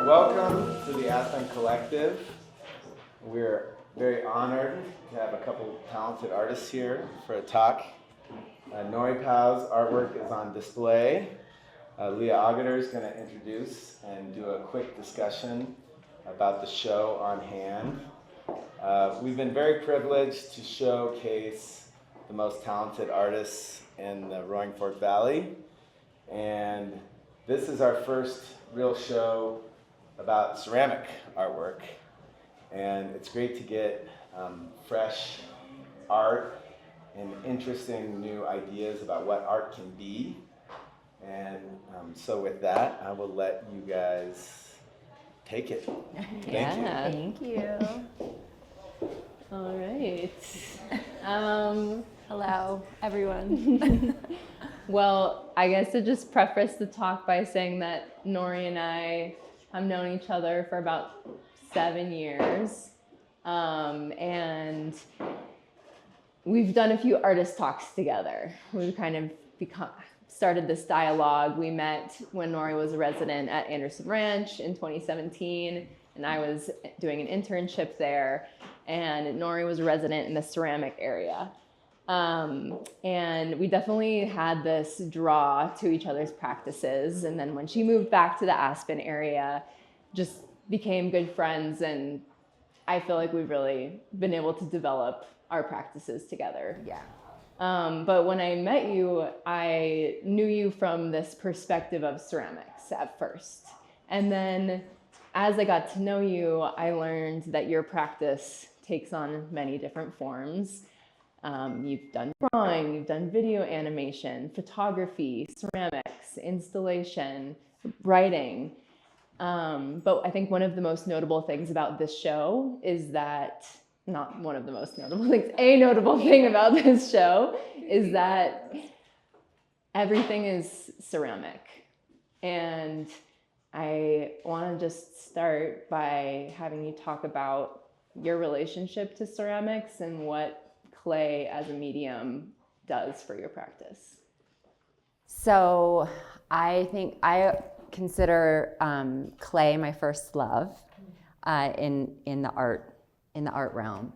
Welcome to the Aspen Collective. We're very honored to have a couple talented artists here for a talk. Nori Pao's artwork is on display. Leah Agater is going to introduce and do a quick discussion about the show on hand. We've been very privileged to showcase the most talented artists in the Roaring Fork Valley. And this is our first real show about ceramic artwork. And it's great to get fresh art and interesting new ideas about what art can be. And so with that, I will let you guys take it. Thank you. All right. Hello, everyone. Well, I guess to just preface the talk by saying that Nori and I have known each other for about 7 years. And we've done a few artist talks together. We've kind of started this dialogue. We met when Nori was a resident at Anderson Ranch in 2017, and I was doing an internship there, and Nori was a resident in the ceramic area. And we definitely had this draw to each other's practices. And then when she moved back to the Aspen area, just became good friends. And I feel like we've really been able to develop our practices together. Yeah. But when I met you, I knew you from this perspective of ceramics at first. And then as I got to know you, I learned that your practice takes on many different forms. You've done drawing, you've done video animation, photography, ceramics, installation, writing. But I think one of the most notable things about this show is that, not one of the most notable things, a notable thing about this show is that everything is ceramic. And I want to just start by having you talk about your relationship to ceramics and what clay as a medium does for your practice. So I think I consider clay my first love in the art realm.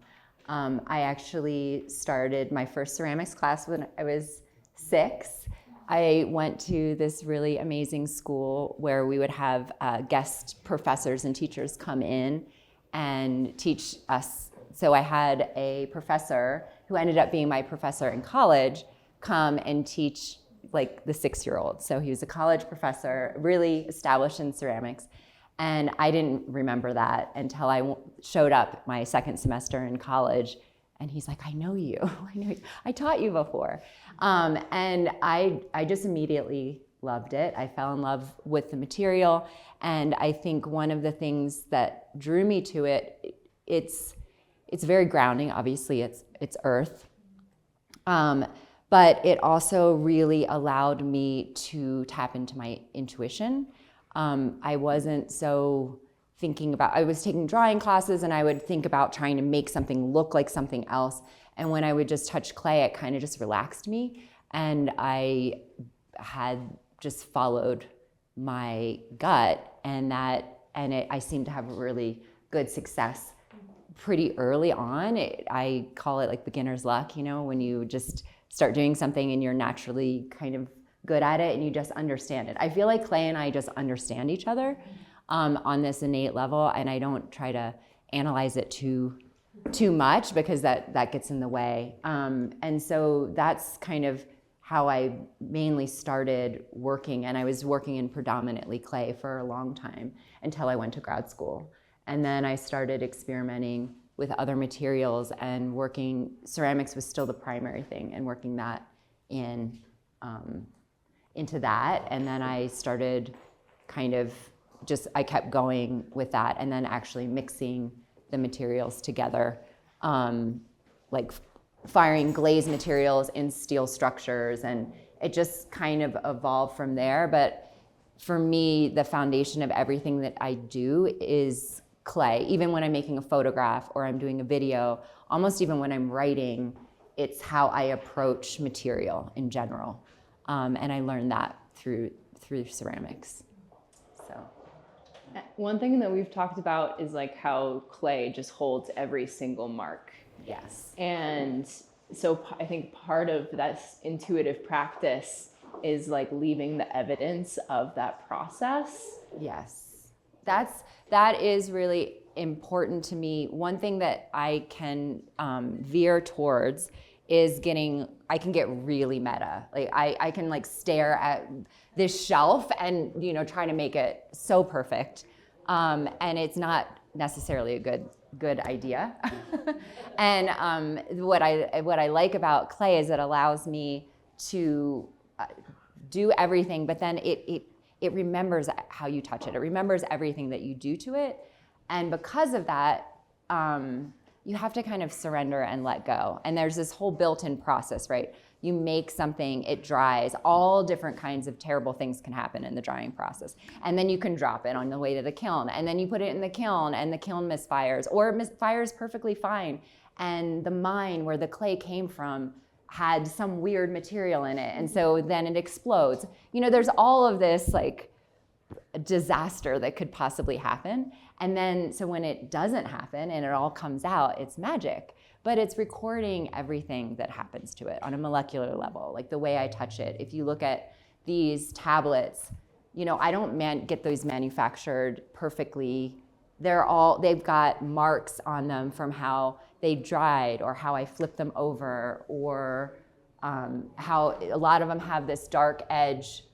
I actually started my first ceramics class when I was 6. I went to this really amazing school where we would have guest professors and teachers come in and teach us. So I had a professor who ended up being my professor in college come and teach like the 6-year-old. So he was a college professor, really established in ceramics. And I didn't remember that until I showed up my second semester in college. And he's like, I know you. I taught you before. And I just immediately loved it. I fell in love with the material. And I think one of the things that drew me to it, it's very grounding. Obviously, it's earth. But it also really allowed me to tap into my intuition. I wasn't so thinking about, I was taking drawing classes and I would think about trying to make something look like something else. And when I would just touch clay, it kind of just relaxed me. And I had just followed my gut I seemed to have really good success pretty early on. I call it like beginner's luck, when you just start doing something and you're naturally kind of good at it and you just understand it. I feel like clay and I just understand each other on this innate level, and I don't try to analyze it too much because that gets in the way. And so that's kind of how I mainly started working, and I was working in predominantly clay for a long time until I went to grad school. And then I started experimenting with other materials and working, ceramics was still the primary thing, and working that into that. And then I started I kept going with that, and then actually mixing the materials together, like firing glaze materials in steel structures, and it just kind of evolved from there. But for me, the foundation of everything that I do is clay. Even when I'm making a photograph or I'm doing a video, almost even when I'm writing, it's how I approach material in general. And I learned that through ceramics. So One thing that we've talked about is like how clay just holds every single mark. Yes. And so I think part of that intuitive practice is like leaving the evidence of that process. Yes. That is really important to me. One thing that I can veer towards is I can get really meta. Like I can like stare at this shelf and, you know, try to make it so perfect. And it's not necessarily a good idea. And what I like about clay is it allows me to do everything, but then it remembers how you touch it. It remembers everything that you do to it. And because of that, you have to kind of surrender and let go. And there's this whole built-in process, right? You make something, it dries, all different kinds of terrible things can happen in the drying process. And then you can drop it on the way to the kiln. And then you put it in the kiln and the kiln misfires, or it misfires perfectly fine. And the mine where the clay came from had some weird material in it. And so then it explodes. You know, there's all of this like disaster that could possibly happen. And then, so when it doesn't happen and it all comes out, it's magic. But it's recording everything that happens to it on a molecular level, like the way I touch it. If you look at these tablets, you know, I don't get those manufactured perfectly. They've got marks on them from how they dried or how I flipped them over, or how a lot of them have this dark edge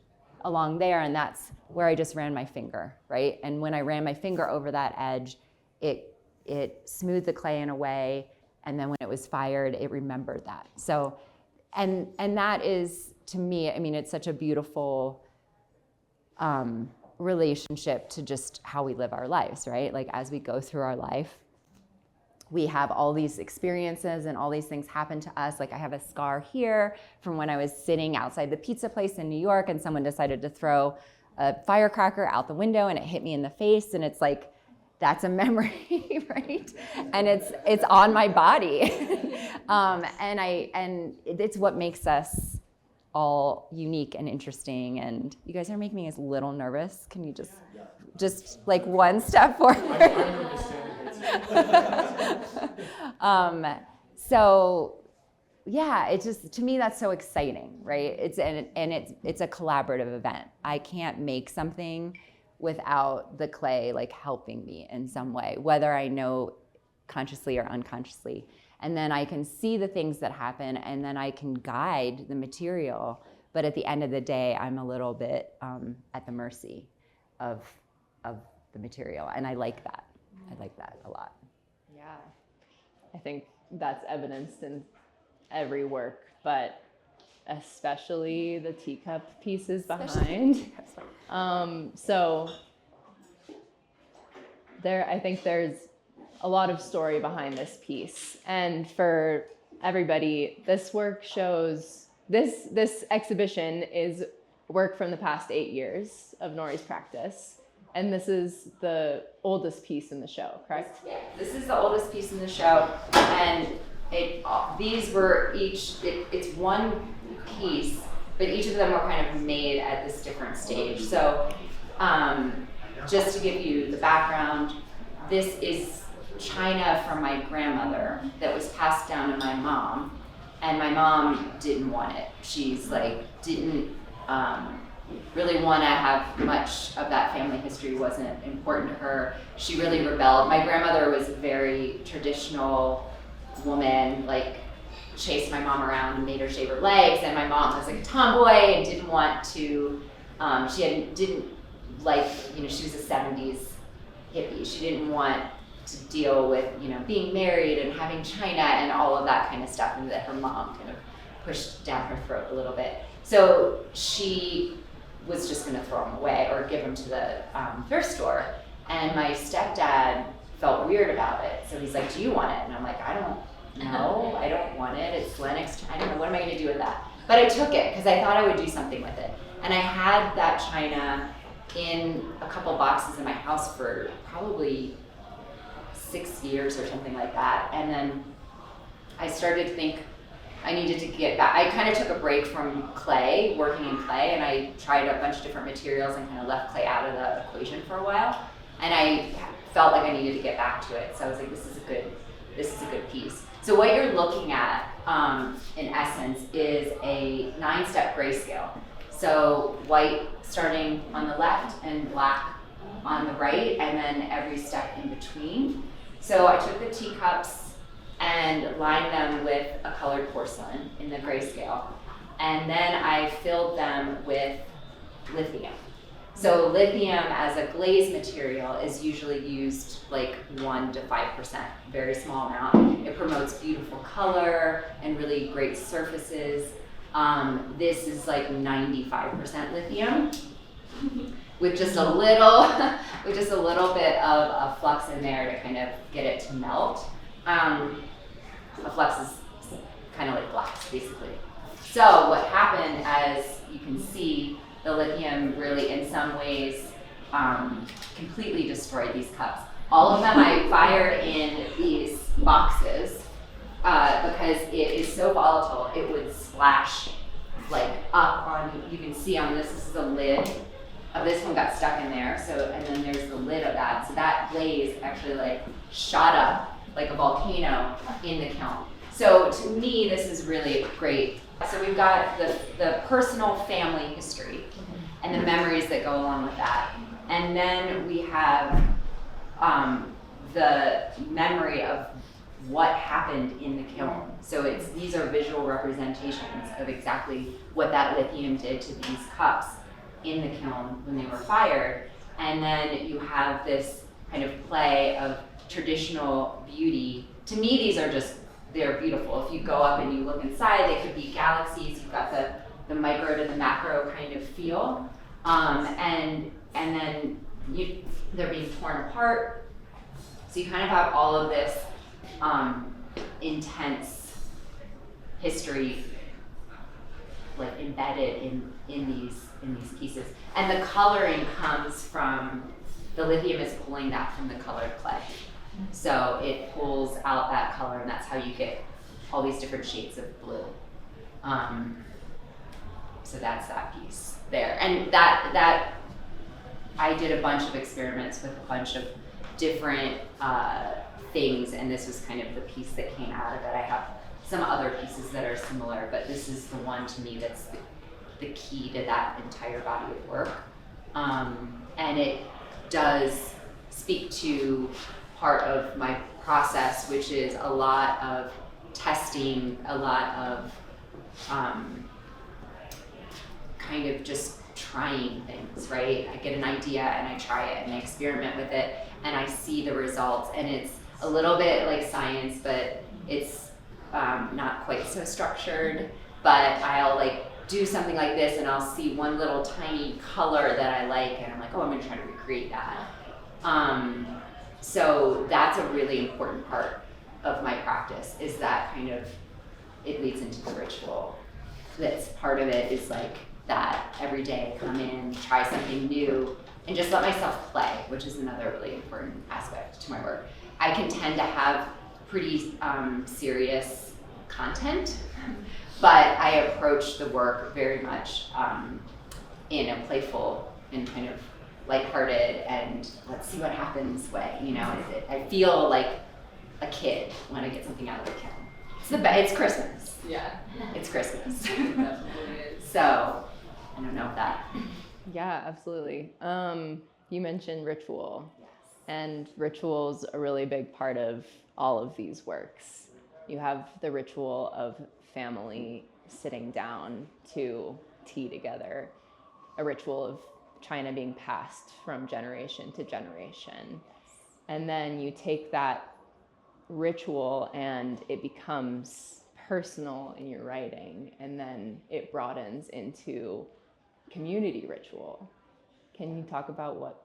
along there, and that's where I just ran my finger, right? And when I ran my finger over that edge, it smoothed the clay in a way, and then when it was fired, it remembered that. So, and that is, to me, I mean, it's such a beautiful relationship to just how we live our lives, right? Like as we go through our life, we have all these experiences and all these things happen to us. Like I have a scar here from when I was sitting outside the pizza place in New York and someone decided to throw a firecracker out the window and it hit me in the face, and it's like, that's a memory, right? And it's on my body. And it's what makes us all unique and interesting. And you guys are making me a little nervous. Can you just like one step forward? So yeah, it's just, to me, that's so exciting, right? It's a collaborative event. I can't make something without the clay like helping me in some way, whether I know consciously or unconsciously. And then I can see the things that happen, and then I can guide the material. But at the end of the day, I'm a little bit at the mercy of the material, and I like that. I like that a lot. Yeah, I think that's evidenced in every work, but especially the teacup pieces behind. So I think there's a lot of story behind this piece. And for everybody, this work shows, this exhibition is work from the past 8 years of Nori's practice. And this is the oldest piece in the show, correct? Yeah, this is the oldest piece in the show, and these were it's one piece, but each of them were kind of made at this different stage. So just to give you the background, this is china from my grandmother that was passed down to my mom, and my mom didn't want it. She's like, didn't really want to have much of that family history, wasn't important to her. She really rebelled. My grandmother was a very traditional woman, like chased my mom around and made her shave her legs, and my mom was like a tomboy and didn't want to, didn't like, you know, she was a 70s hippie. She didn't want to deal with, you know, being married and having china and all of that kind of stuff, and that her mom kind of pushed down her throat a little bit. So she was just going to throw them away or give them to the thrift store. And my stepdad felt weird about it. So he's like, do you want it? And I'm like, I don't know. I don't want it. It's Lennox. I don't know. What am I going to do with that? But I took it because I thought I would do something with it. And I had that china in a couple boxes in my house for probably 6 years or something like that. And then I started to think, I needed to get back. I kind of took a break from clay, working in clay, and I tried a bunch of different materials and kind of left clay out of the equation for a while. and I felt like I needed to get back to it. So I was like, this is a good piece. So what you're looking at, in essence, is a 9-step grayscale. So white starting on the left and black on the right, and then every step in between. So I took the teacups and lined them with a colored porcelain in the grayscale. And then I filled them with lithium. So lithium as a glaze material is usually used like 1 to 5%, very small amount. It promotes beautiful color and really great surfaces. This is like 95% lithium with just a little bit of a flux in there to kind of get it to melt. A flux is kind of like glass, basically. So what happened, as you can see, the lithium really, in some ways, completely destroyed these cups. All of them I fired in these boxes because it is so volatile. It would splash like up on, you can see on this is a lid. This one got stuck in there. So, and then there's the lid of that. So that glaze actually like shot up like a volcano in the kiln. So to me, this is really great. So we've got the personal family history and the memories that go along with that. And then we have the memory of what happened in the kiln. So these are visual representations of exactly what that lithium did to these cups in the kiln when they were fired. And then you have this kind of play of traditional beauty. To me, they're beautiful. If you go up and you look inside, they could be galaxies. You've got the micro to the macro kind of feel. And then they're being torn apart. So you kind of have all of this intense history like embedded in these pieces. And the coloring comes from, the lithium is pulling that from the colored clay. So it pulls out that color, and that's how you get all these different shades of blue. So that's that piece there. And that I did a bunch of experiments with a bunch of different things, and this was kind of the piece that came out of it. I have some other pieces that are similar, but this is the one to me that's the key to that entire body of work. And it does speak to part of my process, which is a lot of testing, a lot of kind of just trying things, right? I get an idea and I try it and I experiment with it and I see the results, and it's a little bit like science, but it's not quite so structured. But I'll like do something like this and I'll see one little tiny color that I like and I'm like, oh, I'm gonna try to recreate that. So that's a really important part of my practice, is that kind of, it leads into the ritual. That's part of it, is like that every day come in, try something new, and just let myself play, which is another really important aspect to my work. I can tend to have pretty serious content, but I approach the work very much in a playful and kind of lighthearted and let's see what happens way. You know, I feel like a kid when I get something out of the kiln. It's Christmas. Yeah. It's Christmas. It definitely is. So I don't know if that. Yeah, absolutely. You mentioned ritual, and ritual's a really big part of all of these works. You have the ritual of family sitting down to tea together, a ritual of China being passed from generation to generation. And then you take that ritual and it becomes personal in your writing, and then it broadens into community ritual. Can you talk about what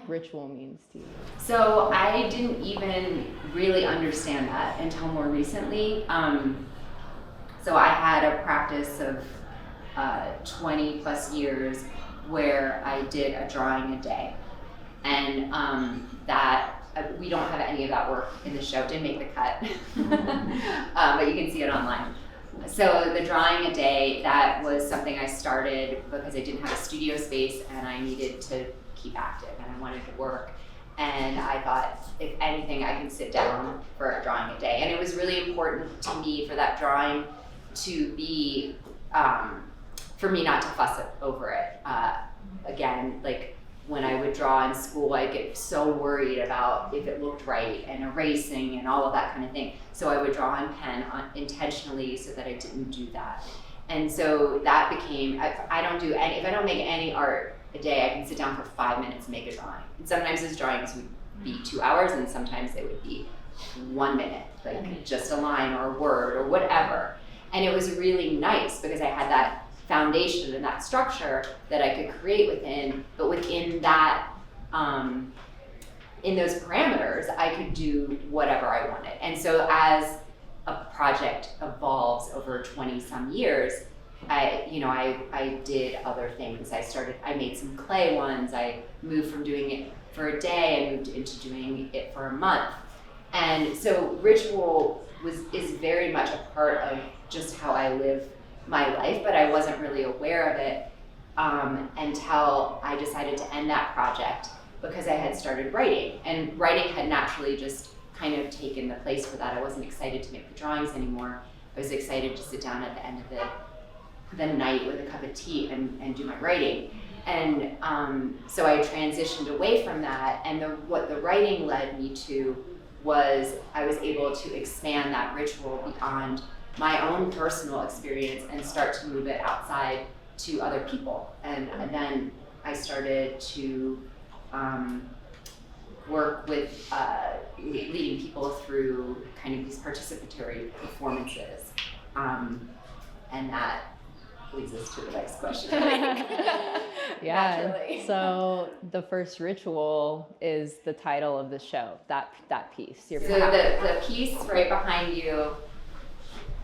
ritual means to you? So I didn't even really understand that until more recently. So I had a practice of 20 plus years where I did a drawing a day, and that we don't have any of that work in the show. Didn't make the cut, but you can see it online. So the drawing a day, that was something I started because I didn't have a studio space and I needed to keep active and I wanted to work. And I thought, if anything, I can sit down for drawing a day. And it was really important to me for that drawing to be, for me not to fuss over it. Again, like when I would draw in school, I'd get so worried about if it looked right and erasing and all of that kind of thing. So I would draw in pen intentionally so that I didn't do that. And so that became, if I don't make any art a day, I can sit down for 5 minutes and make a drawing. And sometimes those drawings would be 2 hours, and sometimes they would be 1 minute, like just a line or a word or whatever. And it was really nice because I had that foundation and that structure that I could create within, but within that, in those parameters, I could do whatever I wanted. And so as a project evolves over 20 some years, I did other things. I made some clay ones. I moved from doing it for a day and moved into doing it for a month. And so ritual is very much a part of just how I live my life, but I wasn't really aware of it until I decided to end that project because I had started writing. And writing had naturally just kind of taken the place for that. I wasn't excited to make the drawings anymore. I was excited to sit down at the end of the night with a cup of tea and do my writing. And so I transitioned away from that, and what the writing led me to was I was able to expand that ritual beyond my own personal experience and start to move it outside to other people. And then I started to work with leading people through kind of these participatory performances. And that leads us to the next question. Yeah. Naturally. So the first ritual is the title of the show, that piece. So the piece right behind you,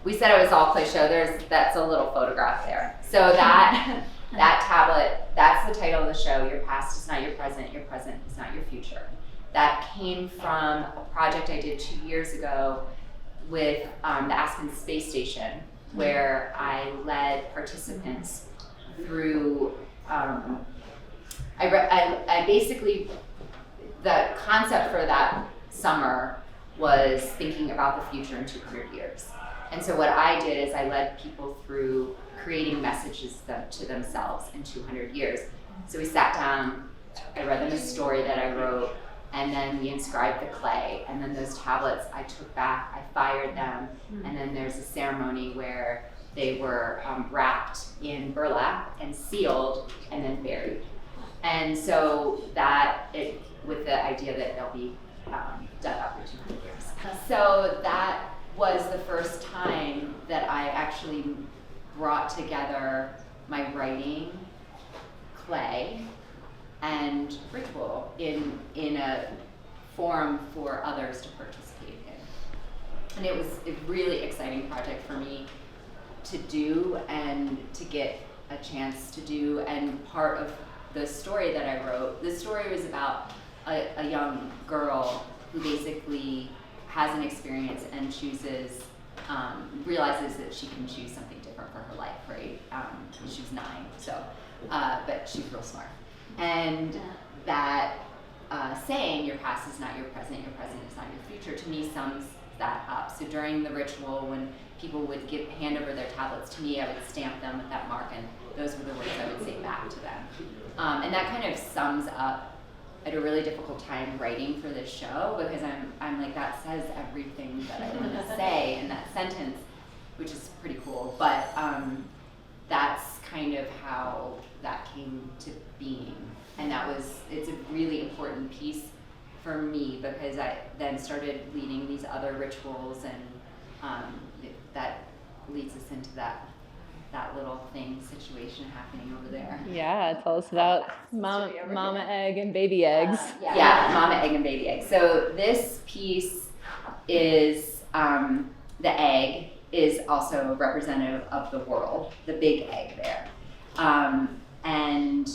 we said it was all clay show. That's a little photograph there. So that tablet, that's the title of the show. Your past is not your present is not your future. That came from a project I did 2 years ago with the Aspen space station, where I led participants through, I basically, the concept for that summer was thinking about the future in 200 years. And so what I did is I led people through creating messages to themselves in 200 years. So we sat down, I read them a story that I wrote, and then we inscribed the clay, and then those tablets I took back, I fired them, and then there's a ceremony where they were wrapped in burlap and sealed and then buried. And so with the idea that they'll be dug up for 200 years. So that was the first time that I actually brought together my writing, clay, and ritual in a forum for others to participate in. And it was a really exciting project for me to do and to get a chance to do. And part of the story that I wrote, the story was about a young girl who basically has an experience and chooses, realizes that she can choose something different for her life, right? She was 9, so, but she's real smart. And that saying, your past is not your present is not your future, to me sums that up. So during the ritual, when people would hand over their tablets to me, I would stamp them with that mark, and those were the words I would say back to them. And that kind of sums up. I had a really difficult time writing for this show because I'm like, that says everything that I want to say in that sentence, which is pretty cool. But that's kind of how that came to being. And it's a really important piece for me because I then started leading these other rituals, and that leads us into that little situation happening over there. Yeah, tell us about mama egg and baby eggs. Yeah, mama egg and baby egg. So this piece is, the egg is also representative of the world, the big egg there. And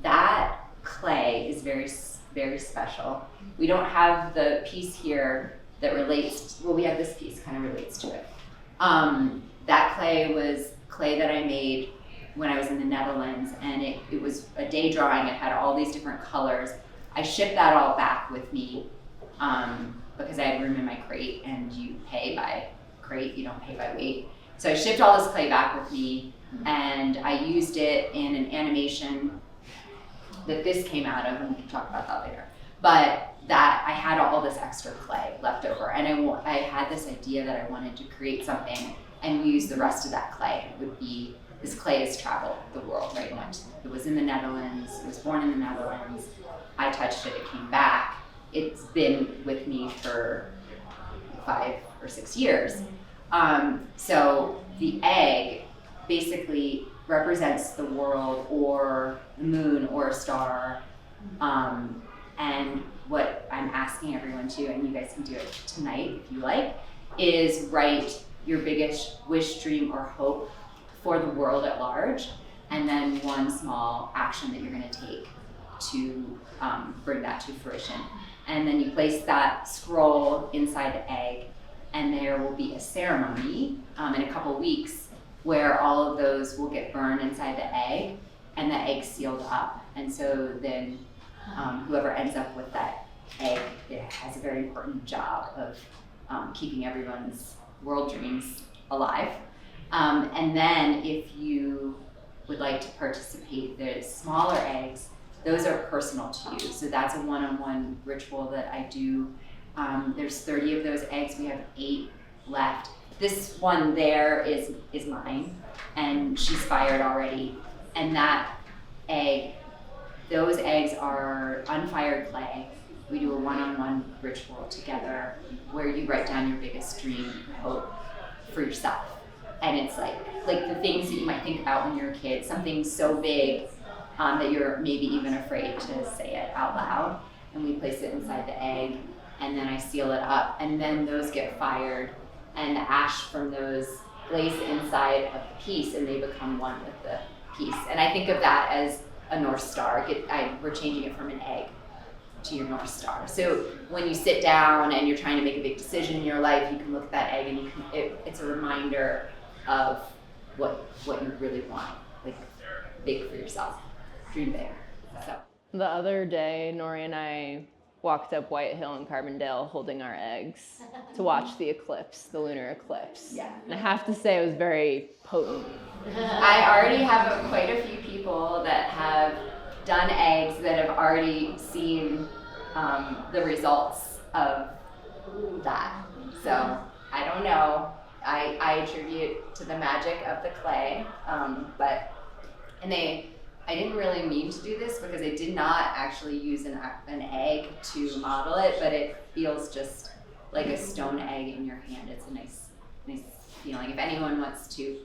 that clay is very, very special. We don't have the piece here that relates, we have this piece kind of relates to it. That clay was clay that I made when I was in the Netherlands, and it was a day drawing. It had all these different colors. I shipped that all back with me because I had room in my crate, and you pay by crate, you don't pay by weight. So I shipped all this clay back with me, and I used it in an animation that this came out of, and we can talk about that later. But that I had all this extra clay left over, and I had this idea that I wanted to create something and use the rest of that clay. It would be, this clay has traveled the world, right? It was in the Netherlands, it was born in the Netherlands. I touched it, it came back. It's been with me for 5 or 6 years. So the egg basically represents the world or the moon or a star. And what I'm asking everyone to, and you guys can do it tonight if you like, is write your biggest wish, dream, or hope for the world at large, and then one small action that you're going to take to bring that to fruition. And then you place that scroll inside the egg, and there will be a ceremony in a couple weeks where all of those will get burned inside the egg, and the egg's sealed up. And so then whoever ends up with that egg, it has a very important job of keeping everyone's world dreams alive. And then if you would like to participate, the smaller eggs, those are personal to you. So that's a one-on-one ritual that I do. There's 30 of those eggs. We have 8 left. This one there is mine, and she's fired already. And that egg, those eggs are unfired clay. We do a one-on-one ritual together where you write down your biggest dream, hope for yourself. And it's like the things that you might think about when you're a kid, something so big that you're maybe even afraid to say it out loud. And we place it inside the egg, and then I seal it up, and then those get fired, and the ash from those lays inside of the piece, and they become one with the piece. And I think of that as a North Star. We're changing it from an egg to your North Star. So when you sit down and you're trying to make a big decision in your life, you can look at that egg, and it's a reminder of what you really want, like big for yourself, dream big. So The other day, Nori and I walked up White Hill in Carbondale holding our eggs to watch the eclipse, the lunar eclipse. Yeah. And I have to say it was very potent. I already have quite a few people that have done eggs that have already seen the results of that. So I don't know. I attribute to the magic of the clay, I didn't really mean to do this because I did not actually use an egg to model it, but it feels just like a stone egg in your hand. It's a nice feeling. If anyone wants to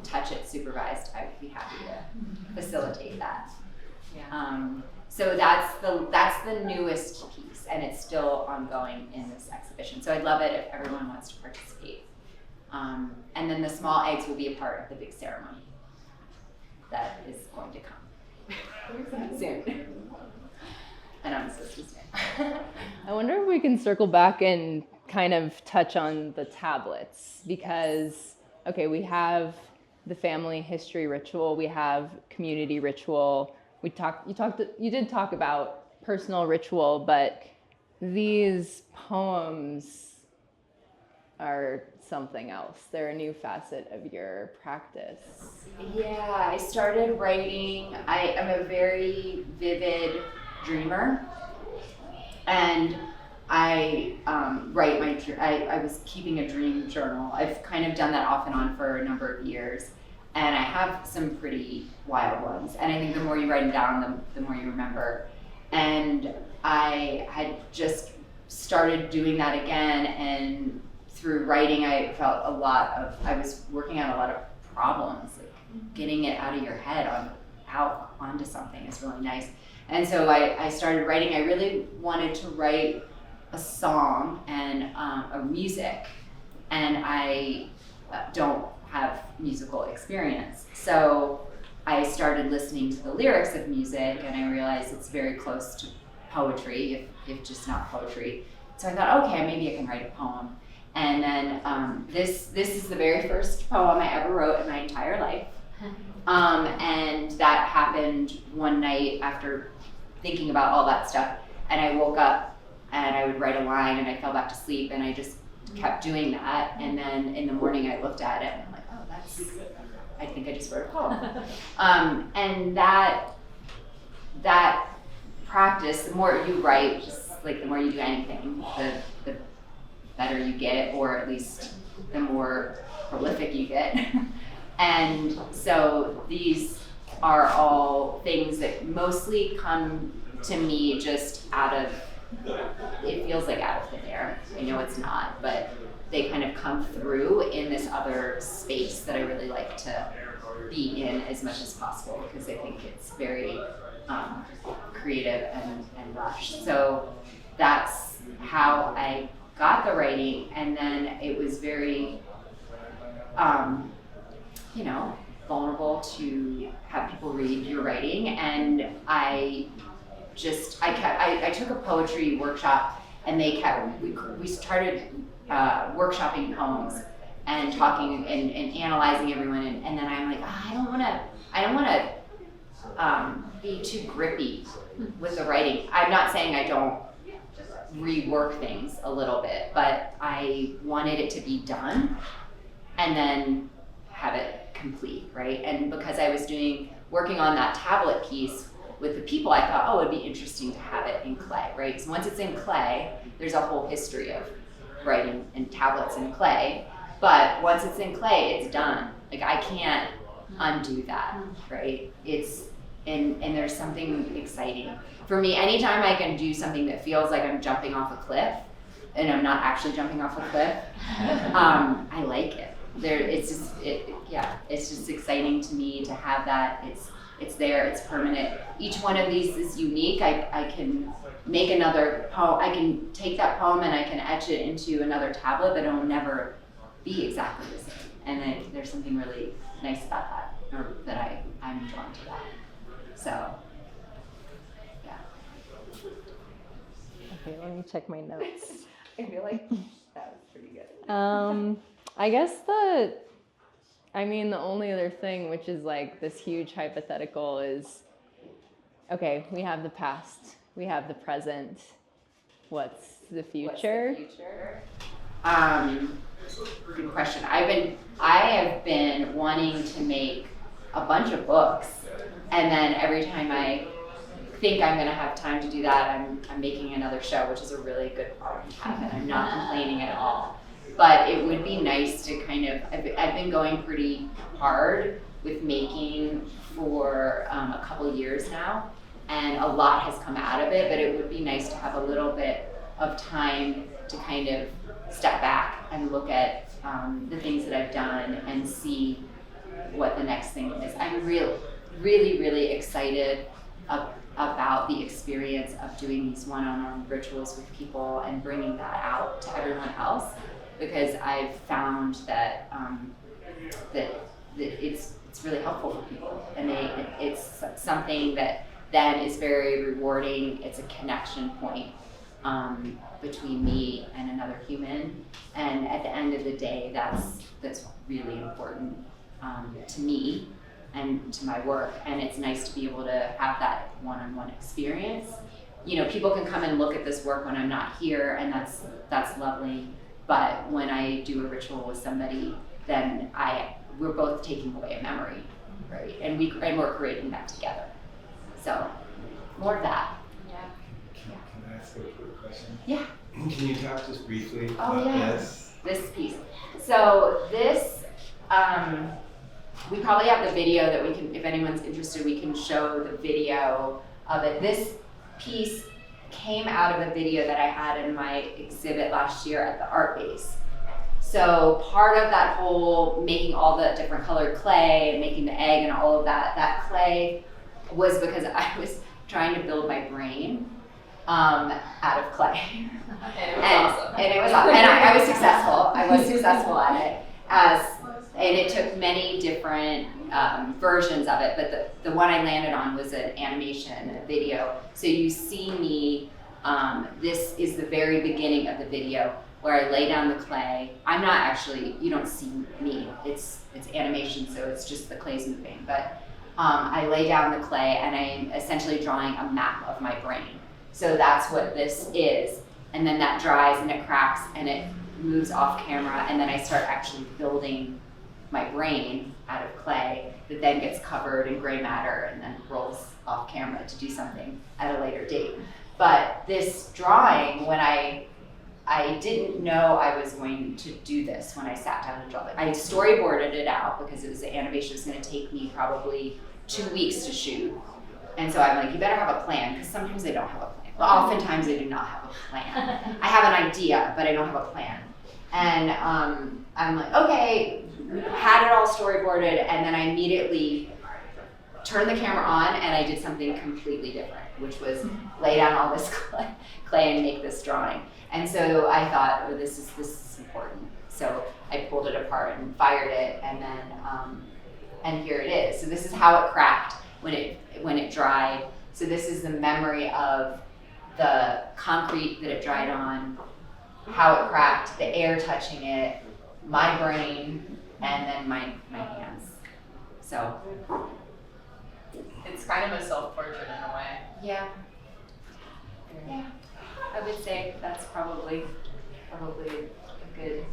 touch it supervised, I would be happy to facilitate that. Yeah. So that's the newest piece, and it's still ongoing in this exhibition. So I'd love it if everyone wants to participate. And then the small eggs will be a part of the big ceremony that is going to come soon. And I'm supposed to say. I wonder if we can circle back and kind of touch on the tablets, because, okay, we have the family history ritual, we have community ritual. You did talk about personal ritual, but these poems are something else. They're a new facet of your practice. Yeah, I started writing. I am a very vivid dreamer, and I write I was keeping a dream journal. I've kind of done that off and on for a number of years, and I have some pretty wild ones. And I think the more you write them down, the more you remember. And I had just started doing that again, and through writing, I felt I was working on a lot of problems, like getting it out of your head out onto something is really nice. And so I started writing. I really wanted to write a song and a music, and I don't have musical experience. So I started listening to the lyrics of music, and I realized it's very close to poetry, if just not poetry. So I thought, okay, maybe I can write a poem. And then this is the very first poem I ever wrote in my entire life. And that happened one night after thinking about all that stuff. and I woke up and I would write a line and I fell back to sleep, and I just kept doing that. And then in the morning I looked at it and I'm like, oh, I think I just wrote a poem. And that practice, the more you write, just like the more you do anything, the better you get, or at least the more prolific you get. And so these are all things that mostly come to me just out of, it feels like out of thin air. I know it's not, but they kind of come through in this other space that I really like to be in as much as possible, because I think it's very creative and lush. So that's how I got the writing, and then it was very, vulnerable to have people read your writing. And I took a poetry workshop, and we started workshopping poems and talking and analyzing everyone, and then I'm like, I don't want to be too grippy with the writing. I'm not saying I don't rework things a little bit, but I wanted it to be done and then have it complete, right? And because I was working on that tablet piece with the people, I thought, oh, it'd be interesting to have it in clay, right? So once it's in clay, there's a whole history of writing in tablets in clay, but once it's in clay, it's done. Like, I can't undo that, right? And there's something exciting. For me, anytime I can do something that feels like I'm jumping off a cliff, and I'm not actually jumping off a cliff, I like it. It's just exciting to me to have that. It's there, it's permanent. Each one of these is unique. I can make another poem. I can take that poem and I can etch it into another tablet, but it'll never be exactly the same. And there's something really nice about that, or that I'm drawn to that. So, yeah. Okay, let me check my notes. I feel like that was pretty good. I guess the only other thing, which is like this huge hypothetical, is, okay, we have the past, we have the present. What's the future? Good question. I have been wanting to make a bunch of books, and then every time I think I'm going to have time to do that, I'm making another show, which is a really good problem to have, and I'm not complaining at all. But it would be nice to I've been going pretty hard with making for a couple years now, and a lot has come out of it, but it would be nice to have a little bit of time to kind of step back and look at the things that I've done and see what the next thing is. I'm really, really excited about the experience of doing these one-on-one rituals with people and bringing that out to everyone else, because I've found that it's really helpful for people, and it's something that then is very rewarding. It's a connection point between me and another human, and at the end of the day, that's really important to me and to my work. And it's nice to be able to have that one-on-one experience. People can come and look at this work when I'm not here, and that's lovely. But when I do a ritual with somebody, then we're both taking away a memory, right? And we're creating that together. So more of that. Can I ask a quick question? Yeah. Can you talk just briefly about this piece? So this, we probably have the video that we can, if anyone's interested, we can show the video of it. This piece came out of a video that I had in my exhibit last year at the art base. So part of that whole making all the different colored clay and making the egg and all of that clay was because I was trying to build my brain out of clay. And it was awesome. And I was successful. I was successful at it. And it took many different versions of it, but the one I landed on was an animation, a video. So you see me, this is the very beginning of the video where I lay down the clay. I'm not actually, you don't see me, it's animation, so it's just the clay's moving. But I lay down the clay and I'm essentially drawing a map of my brain. So that's what this is. And then that dries and it cracks and it moves off camera, and then I start actually building my brain out of clay that then gets covered in gray matter and then rolls off camera to do something at a later date. But this drawing, when I didn't know I was going to do this when I sat down and draw it. I storyboarded it out because it was the animation was going to take me probably 2 weeks to shoot. And so I'm like, you better have a plan, because sometimes I don't have a plan. Well, oftentimes I do not have a plan. I have an idea, but I don't have a plan. And I'm like, okay, had it all storyboarded, and then I immediately turned the camera on and I did something completely different, which was lay down all this clay and make this drawing. And so I thought, oh, this is important. So I pulled it apart and fired it, and then and here it is. So this is how it cracked when it dried. So this is the memory of the concrete that it dried on, how it cracked, the air touching it, my brain, and then my hands. So it's kind of a self-portrait in a way. yeah, I would say that's probably a good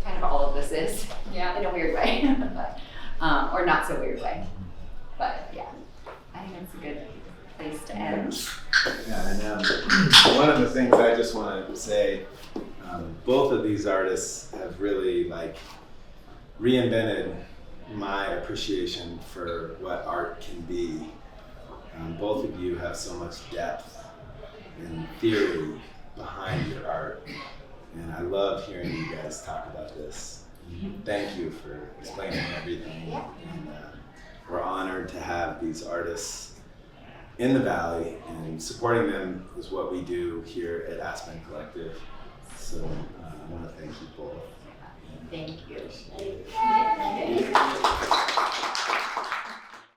kind of all of this is. Yeah. In a weird way, but or not so weird way. But yeah, I think that's a good place to end. Yeah, and one of the things I just want to say, both of these artists have really like reinvented my appreciation for what art can be. Both of you have so much depth and theory behind your art, and I love hearing you guys talk about this. Thank you for explaining everything. Yeah. And, we're honored to have these artists in the Valley, and supporting them is what we do here at Aspen Collective. So I want to thank you both. Thank you. Appreciate it.